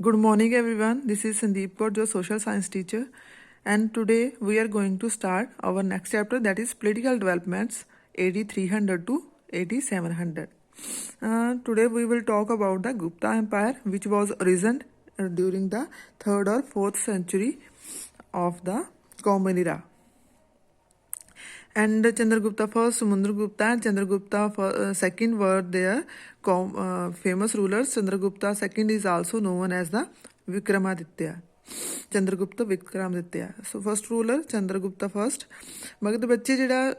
Good morning, everyone. This is Sandeep Kaur, your social science teacher, and today we are going to start our next chapter, that is political developments AD 300 to AD 700. Today we will talk about the Gupta Empire, which was arisen during the 3rd or 4th century of the Common Era. And Chandragupta first, Samundragupta and Chandragupta second were their famous rulers. Chandragupta second is also known as the Vikramaditya. Chandragupta Vikramaditya so first ruler Chandragupta first Magadh ਬੱਚੇ ਜਿਹੜਾ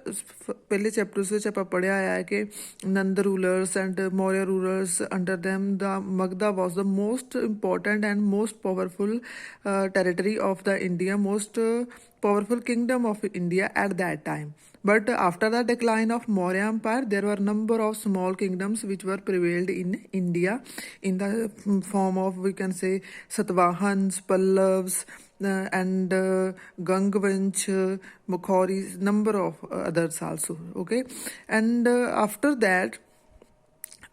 ਪਹਿਲੇ chapters ਵਿੱਚ ਆਪਾਂ ਪੜ੍ਹਿਆ ਹੈ ਕਿ Nanda rulers and Maurya rulers under them the Magda was the most important and most powerful territory of the India, most powerful kingdom of India at that time. But after the decline of Maurya Empire, there were number of small kingdoms which were prevailed in India in the form of, we can say, Satvahans, Pallavs, and Gangvansh, Mukhoris, number of others also. Okay, and after that,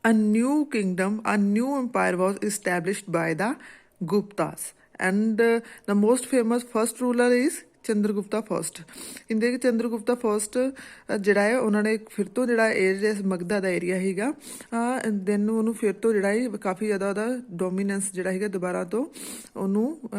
a new kingdom, a new empire was established by the Guptas, and the most famous first ruler is Chandragupta first ਕਹਿੰਦੇ ਕਿ ਚੰਦਰਗੁਪਤਾ first ਜਿਹੜਾ ਹੈ ਉਹਨਾਂ ਨੇ ਫਿਰ ਤੋਂ ਜਿਹੜਾ area ਮਗਧਾ ਦਾ area ਸੀਗਾ ਦੈਨ ਉਹਨੂੰ ਫਿਰ ਤੋਂ ਜਿਹੜਾ ਹੈ ਕਾਫੀ ਜ਼ਿਆਦਾ ਉਹਦਾ ਡੋਮੀਨੈਂਸ ਜਿਹੜਾ ਹੈਗਾ ਦੁਬਾਰਾ ਤੋਂ ਉਹਨੂੰ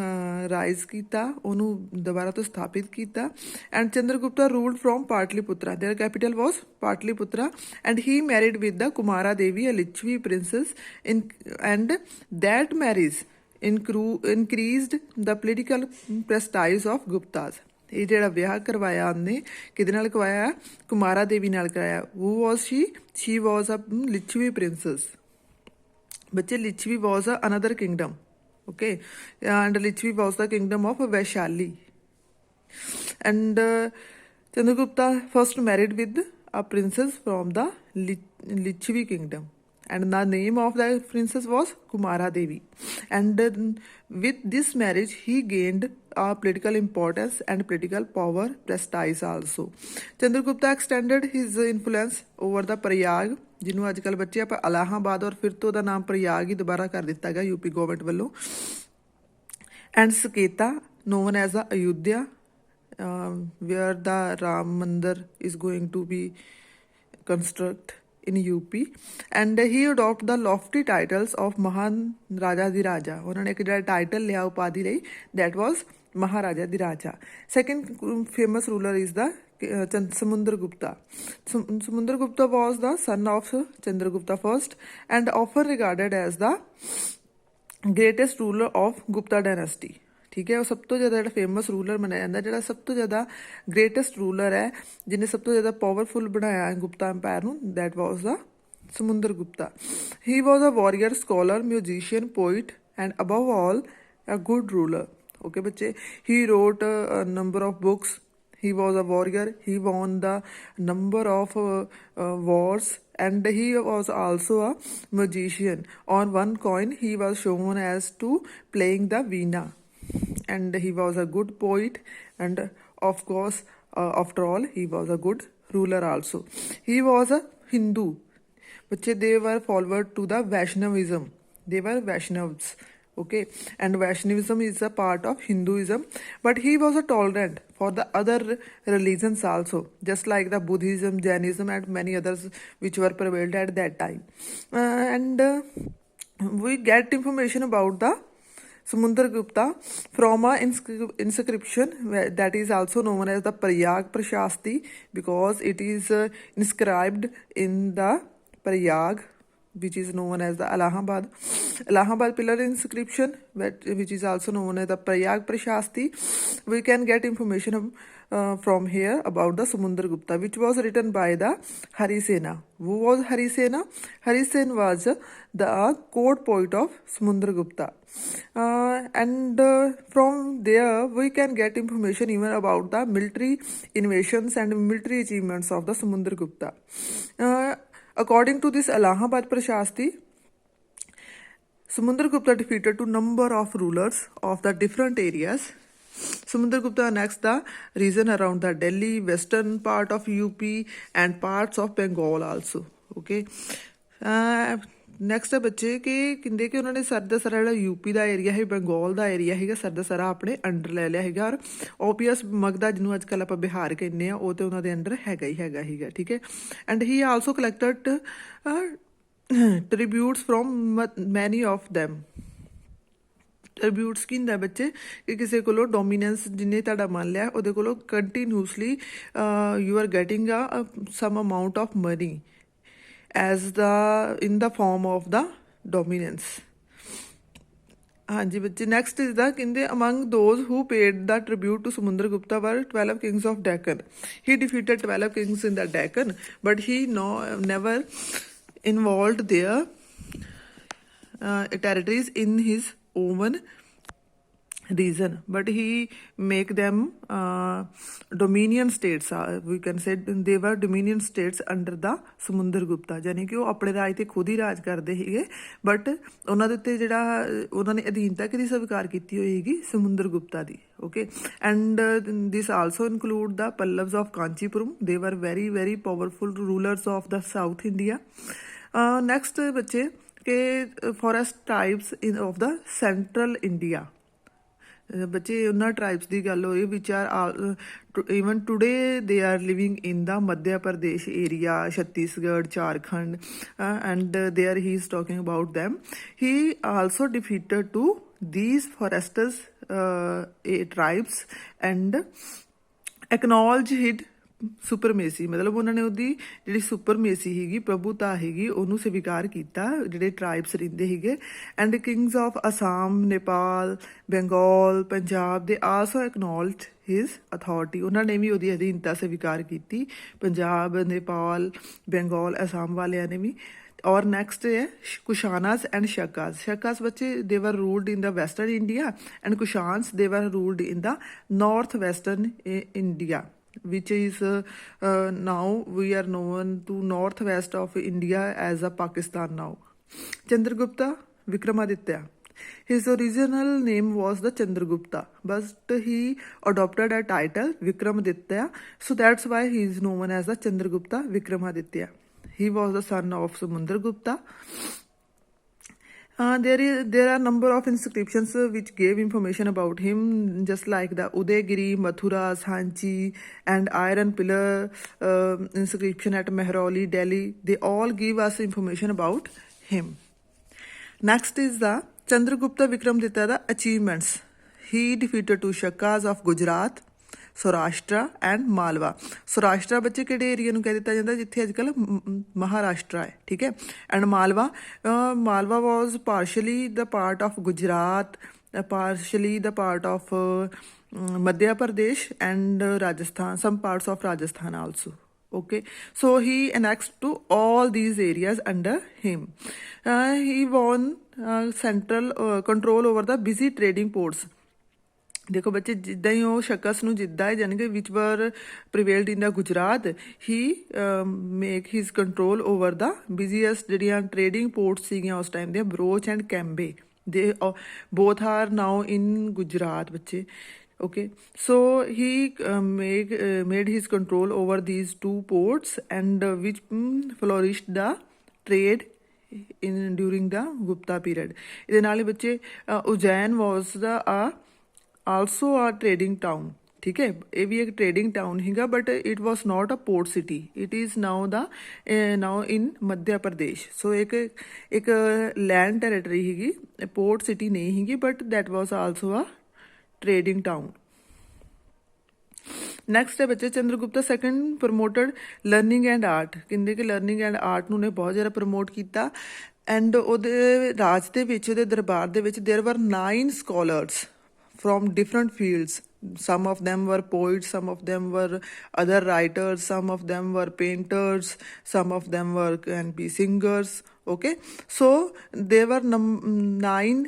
ਰਾਈਜ਼ ਕੀਤਾ, ਉਹਨੂੰ ਦੁਬਾਰਾ ਤੋਂ ਸਥਾਪਿਤ ਕੀਤਾ. And Chandragupta ruled from Pataliputra. Their capital was Pataliputra and he married with the Kumara Devi, a Licchavi princess, and that marriage increased the political prestige of Guptas. ਇਹ ਜਿਹੜਾ ਵਿਆਹ ਕਰਵਾਇਆ ਉਹਨੇ ਕਿਹਦੇ ਨਾਲ ਕਰਵਾਇਆ? ਕੁਮਾਰਾ ਦੇਵੀ ਨਾਲ ਕਰਾਇਆ. who was she was a ਲਿਚਵੀ princess. ਬੱਚੇ ਲਿਚਵੀ was another kingdom. Okay, and ਲਿਚਵੀ was the kingdom of Vaishali. And Chandragupta first married with a princess from the Lichvi kingdom, and the name of the princess was Kumara Devi. And with this marriage he gained political importance and political power, prestige also. Chandragupta extended his influence over the Prayag, ਜਿਹਨੂੰ ਅੱਜ ਕੱਲ੍ਹ ਬੱਚੇ ਆਪਾਂ ਅਲਾਹਾਬਾਦ ਔਰ ਫਿਰ ਤੋਂ ਉਹਦਾ ਨਾਮ ਪ੍ਰਯਾਗ ਹੀ ਦੁਬਾਰਾ ਕਰ ਦਿੱਤਾ ਗਿਆ ਯੂਪੀ ਗਵਰਨਮੈਂਟ ਵੱਲੋਂ. And Saketa, known as the Ayodhya, where the Ram Mandir is going to be constructed in UP, and he adopted the lofty titles of Mahan Raja di Raja. ਉਹਨਾਂ ਨੇ ਇੱਕ ਜਿਹੜਾ ਟਾਈਟਲ ਲਿਆ ਉਪਾਧੀ ਲਈ, that was Maharaja di Raja. Second famous ruler is the Samundragupta. Samundragupta was the son of Chandragupta first and often regarded as the greatest ruler of Gupta dynasty. ਠੀਕ ਹੈ, ਉਹ ਸਭ ਤੋਂ ਜ਼ਿਆਦਾ ਜਿਹੜਾ ਫੇਮਸ ਰੂਲਰ ਮੰਨਿਆ ਜਾਂਦਾ, ਜਿਹੜਾ ਸਭ ਤੋਂ ਜ਼ਿਆਦਾ ਗ੍ਰੇਟੈਸਟ ਰੂਲਰ ਹੈ ਜਿਹਨੇ ਸਭ ਤੋਂ ਜ਼ਿਆਦਾ ਪਾਵਰਫੁਲ ਬਣਾਇਆ ਗੁਪਤਾ ਅੰਪਾਇਰ ਨੂੰ, that was the Samudra Gupta. He was a warrior, scholar, musician, poet, and above all a good ruler. Okay ਬੱਚੇ, he wrote number of books. He was a warrior. He won the number of wars, and he was also a magician. On one coin, he was shown as to playing the veena, and he was a good poet, and of course, after all, he was a good ruler also. He was a Hindu. But they were followed to the Vaishnavism. They were Vaishnavs. Okay, and Vaishnavism is a part of Hinduism, but he was a tolerant for the other religions also, just like the Buddhism, Jainism, and many others which were prevalent at that time. And we get information about the Samundragupta from an inscription that is also known as the Prayag Prashasti, because it is inscribed in the Prayag, which is known as the Allahabad pillar inscription, which is also known as the Prayag Prashasti. We can get information from here about the Samundragupta, which was written by the Harisena. Who was Harisena? Harisen was the court poet of Samundragupta. And from there we can get information even about the military innovations and military achievements of the Samundragupta. According to this Allahabad Prashasti, Samundragupta defeated to number of rulers of the different areas. Samundragupta annexed the region around the Delhi, western part of UP, and parts of Bengal also. Okay, next ਹੈ ਬੱਚੇ ਕਿ ਕਹਿੰਦੇ ਕਿ ਉਹਨਾਂ ਨੇ ਸਰਦਸਰਾ ਜਿਹੜਾ UP ਦਾ area ਹੈ, ਬੰਗਾਲ ਦਾ area ਹੈਗਾ, ਸਰਦਸਰਾ ਆਪਣੇ ਅੰਡਰ ਲੈ ਲਿਆ ਹੈਗਾ। ਔਰ ਓਪੀਐਸ ਮਗਦਾ ਜਿਹਨੂੰ ਅੱਜ ਕੱਲ੍ਹ ਆਪਾਂ ਬਿਹਾਰ ਕਹਿੰਦੇ ਆ, ਉਹ ਤੇ ਉਹਨਾਂ ਦੇ ਅੰਡਰ ਹੈਗਾ ਹੀ ਹੈਗਾ ਹੀਗਾ, ਠੀਕ ਹੈ। And he also collected tributes from many of them. Tributes ਕੀ ਹੁੰਦਾ ਬੱਚੇ ਕਿ ਕਿਸੇ ਕੋਲੋਂ ਡੋਮੀਨੈਂਸ ਜਿਹਨੇ ਤੁਹਾਡਾ ਮੰਨ ਲਿਆ, ਉਹਦੇ ਕੋਲੋਂ continuously you are getting some amount of money as the in the form of the dominance. ਹਾਂਜੀ ਬੱਚੇ, ਨੈਕਸਟ ਇਜ਼ ਦਾ ਕਹਿੰਦੇ among those who paid the tribute to Samudra Gupta were 12 kings of Deccan. He defeated 12 kings in the Deccan but he never involved their territories in his own region, but he make them dominion states, we can say they were dominion states under the ਸਮੁੰਦਰ ਗੁਪਤਾ। ਯਾਨੀ ਕਿ ਉਹ ਆਪਣੇ ਰਾਜ ਤੇ ਖੁਦ ਹੀ ਰਾਜ ਕਰਦੇ ਸੀਗੇ, but ਉਹਨਾਂ ਦੇ ਉੱਤੇ ਜਿਹੜਾ ਉਹਨਾਂ ਨੇ ਅਧੀਨਤਾ ਕਿਹਦੀ ਸਵੀਕਾਰ ਕੀਤੀ ਹੋਈ ਹੈਗੀ, ਸਮੁੰਦਰ ਗੁਪਤਾ ਦੀ। Okay, and this also include the Pallavas of Kanchipuram. They were very very powerful rulers of the south India. Next ਬੱਚੇ ਕਿ forest tribes in of the central India. ਬੱਚੇ ਉਹਨਾਂ ਟ੍ਰਾਈਬਸ ਦੀ ਗੱਲ ਹੋ ਰਹੀ which are even today they are living in the Madhya Pradesh area, Chhattisgarh, Jharkhand, and they are he is talking about them. He also defeated to these foresters tribes and acknowledge his ਸੁਪਰਮੇਸੀ। ਮਤਲਬ ਉਹਨਾਂ ਨੇ ਉਹਦੀ ਜਿਹੜੀ ਸੁਪਰਮੇਸੀ ਸੀਗੀ, ਪ੍ਰਭੂਤਾ ਹੈਗੀ, ਉਹਨੂੰ ਸਵੀਕਾਰ ਕੀਤਾ ਜਿਹੜੇ ਟ੍ਰਾਈਬਸ ਰਹਿੰਦੇ ਸੀਗੇ। And kings of Assam, Nepal, Bengal, Punjab ਦੇ ਆਲਸੋ ਐਕਨੋਲਜ ਹਿਜ਼ ਅਥਾਰਟੀ। ਉਹਨਾਂ ਨੇ ਵੀ ਉਹਦੀ ਅਧੀਨਤਾ ਸਵੀਕਾਰ ਕੀਤੀ, ਪੰਜਾਬ, ਨੇਪਾਲ, ਬੰਗਾਲ, ਅਸਾਮ ਵਾਲਿਆਂ ਨੇ ਵੀ। और नेक्स्ट है कुशानास एंड शकास। शकास बच्चे they were ruled in the western India and Kushans they were ruled in the north western India, which is now we are known to north west of India as a Pakistan now. Chandragupta Vikramaditya. His original name was the Chandragupta, but he adopted a title Vikramaditya, so that's why he is known as the Chandragupta Vikramaditya. He was the son of Samundragupta. There are number of inscriptions which gave information about him, just like the Udaygiri, Mathura, Sanchi, and Iron Pillar inscription at Mehrauli, Delhi. They all give us information about him. Next is the Chandragupta Vikramaditya achievements. He defeated two Shakas of Gujarat, Saurashtra and Malwa. Saurashtra ਬੱਚੇ ਕਿਹੜੇ area ਨੂੰ ਕਹਿ ਦਿੱਤਾ ਜਾਂਦਾ, ਜਿੱਥੇ ਅੱਜ ਕੱਲ੍ਹ ਮਹਾਰਾਸ਼ਟਰਾ ਹੈ, ਠੀਕ ਹੈ। And Malwa, Malwa was partially the part of Gujarat, partially the part of Madhya Pradesh and Rajasthan, some parts of Rajasthan also. Okay, so he annexed to all these areas under him. He won central control over the busy trading ports. ਦੇਖੋ ਬੱਚੇ, ਜਿੱਦਾਂ ਹੀ ਉਹ ਸ਼ਕਸ ਨੂੰ ਜਿੱਦਾਂ ਹੈ, ਯਾਨੀ ਕਿ ਵਿਚ ਵਰ ਪ੍ਰੀਵੇਲਡ ਇਨ ਦਾ ਗੁਜਰਾਤ, ਹੀ ਮੇਕ ਹਿਜ਼ ਕੰਟਰੋਲ ਓਵਰ ਦਾ ਬਿਜ਼ੀਐਸਟ ਜਿਹੜੀਆਂ ਟ੍ਰੇਡਿੰਗ ਪੋਰਟਸ ਸੀਗੀਆਂ ਉਸ ਟਾਈਮ ਦੀਆਂ, ਬਰੋਚ ਐਂਡ ਕੈਂਬੇ। ਦੇ ਬੋਥ ਆਰ ਨਾਓ ਇਨ ਗੁਜਰਾਤ ਬੱਚੇ। Okay, so he made his control over these two ports and which flourished the trade during the Gupta period. ਇਹਦੇ ਨਾਲ ਹੀ ਬੱਚੇ Ujjain was the also a trading town, ਠੀਕ ਹੈ। ਇਹ ਵੀ ਇੱਕ ਟ੍ਰੇਡਿੰਗ ਟਾਊਨ ਹੈਗਾ, but it was not a port city, it is now in Madhya Pradesh. So ਇੱਕ ਲੈਂਡ ਟੈਰੀਟਰੀ ਹੈਗੀ, ਪੋਰਟ ਸਿਟੀ ਨਹੀਂ ਹੈਗੀ, but that was also a trading town. Next ਹੈ ਬੱਚੇ, Chandragupta second promoted learning and art. ਕਹਿੰਦੇ ਕਿ learning and art ਨੂੰ ਨੇ ਬਹੁਤ ਜ਼ਿਆਦਾ ਪ੍ਰਮੋਟ ਕੀਤਾ। ਐਂਡ ਉਹਦੇ ਰਾਜ ਦੇ ਵਿੱਚ, ਉਹਦੇ ਦਰਬਾਰ ਦੇ ਵਿੱਚ ਦੇਰ ਵਰ 9 scholars from different fields. Some of them were poets, some of them were other writers, some of them were painters, some of them can be singers. Okay, so there were 9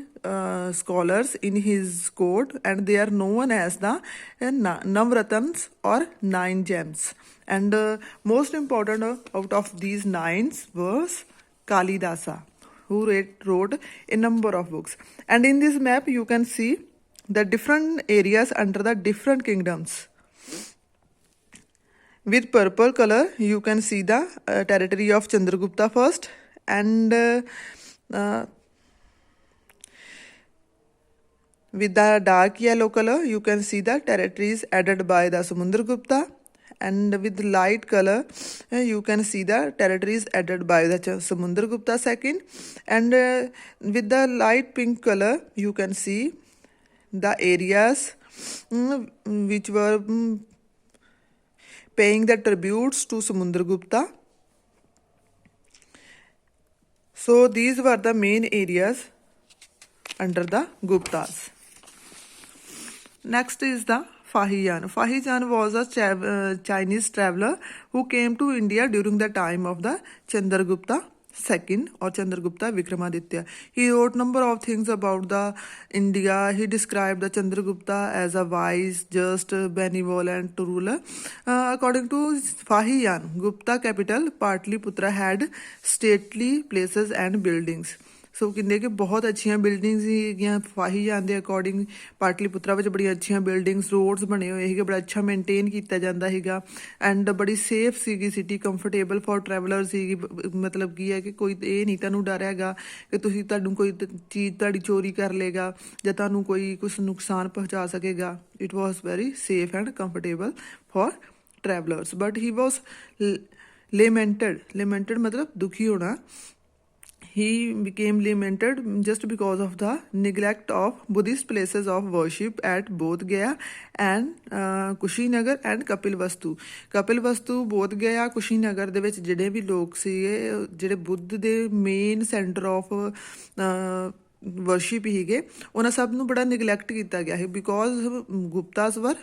scholars in his court, and they are known as the Navratans or 9 gems. And most important out of these 9 was Kalidasa, who wrote a number of books. And in this map you can see the different areas under the different kingdoms. With purple color you can see the territory of Chandragupta first, and Uh, with the dark yellow color, you can see the territories added by the Samundragupta, and with light color, you can see the territories added by the Samundragupta second, and with the light pink color, you can see the areas which were paying the tributes to Samundragupta. So these were the main areas under the Guptas. Next is the Fahijan. Fahijan was a Chinese traveler who came to India during the time of the Chandragupta II or Chandragupta Vikramaditya. He wrote number of things about the India. He described the Chandragupta as a wise, just, benevolent ruler. According to Fahijan, Gupta capital Patliputra had stately places and buildings. ਸੋ ਕਹਿੰਦੇ ਕਿ ਬਹੁਤ ਅੱਛੀਆਂ buildings ਸੀਗੀਆਂ ਫਾਹੀਜਾਨ ਦੇ according ਪਾਟਲੀਪੁੱਤਰਾ ਵਿੱਚ ਬੜੀਆਂ ਅੱਛੀਆਂ buildings roads ਬਣੇ ਹੋਏ ਸੀਗੇ ਬੜਾ ਅੱਛਾ ਮੇਨਟੇਨ ਕੀਤਾ ਜਾਂਦਾ ਸੀਗਾ ਐਂਡ ਬੜੀ ਸੇਫ ਸੀਗੀ ਸਿਟੀ ਕੰਫਰਟੇਬਲ ਫॉर ਟਰੈਵਲਰ ਸੀਗੀ ਮਤਲਬ ਕੀ ਹੈ ਕਿ ਕੋਈ ਇਹ ਨਹੀਂ ਤੁਹਾਨੂੰ ਡਰ ਹੈਗਾ ਕਿ ਤੁਹਾਨੂੰ ਕੋਈ ਚੀਜ਼ ਤੁਹਾਡੀ ਚੋਰੀ ਕਰ ਲੇਗਾ ਜਾਂ ਤੁਹਾਨੂੰ ਕੋਈ ਕੁਛ ਨੁਕਸਾਨ ਪਹੁੰਚਾ ਸਕੇਗਾ it was very safe and comfortable for travelers but he was lamented मतलब दुखी होना he became lamented just because of the neglect of Buddhist places of worship at Bodh Gaya and Kushinagar and Kapilvastu Bodh Gaya Kushinagar ਦੇ ਵਿੱਚ ਜਿਹੜੇ ਵੀ ਲੋਕ ਸੀਗੇ ਜਿਹੜੇ ਬੁੱਧ ਦੇ ਮੇਨ ਸੈਂਟਰ ਆਫ ਵਰਸ਼ਿਪ ਹੀਗੇ ਉਹਨਾਂ ਸਭ ਨੂੰ ਬੜਾ ਨਿਗਲੈਕਟ ਕੀਤਾ ਗਿਆ ਹੈ ਬਿਕੋਜ਼ ਗੁਪਤਾਸ ਵਰ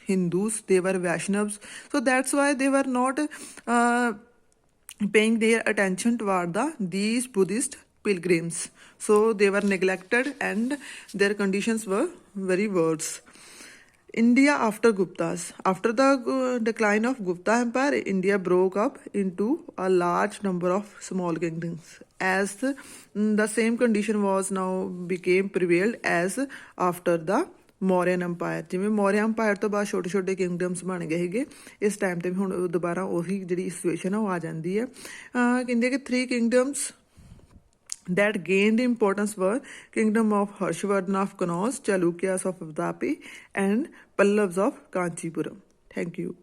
Hindus, they were Vaishnavas, so that's why they were not paying their attention toward these Buddhist pilgrims. So they were neglected and their conditions were very worse. India after Guptas. After the decline of Gupta Empire, India broke up into a large number of small kingdoms. As the same condition was now became prevailed as after the Mauryan empire ਜਿਵੇਂ Maurya umpire ਤੋਂ ਬਾਅਦ ਛੋਟੇ ਛੋਟੇ ਕਿੰਗਡਮਸ ਬਣ ਗਏ ਸੀਗੇ ਇਸ time ਤੇ ਹੁਣ ਦੁਬਾਰਾ ਉਹੀ ਜਿਹੜੀ ਸਿਚੁਏਸ਼ਨ ਆ ਉਹ ਆ ਜਾਂਦੀ ਹੈ ਕਹਿੰਦੇ ਕਿ 3 ਕਿੰਗਡਮਸ that gained importance were kingdom of Harshvardhan of Kannauj, Chalukyas of Vadapi and Pallavas of Kanchipuram. Thank you.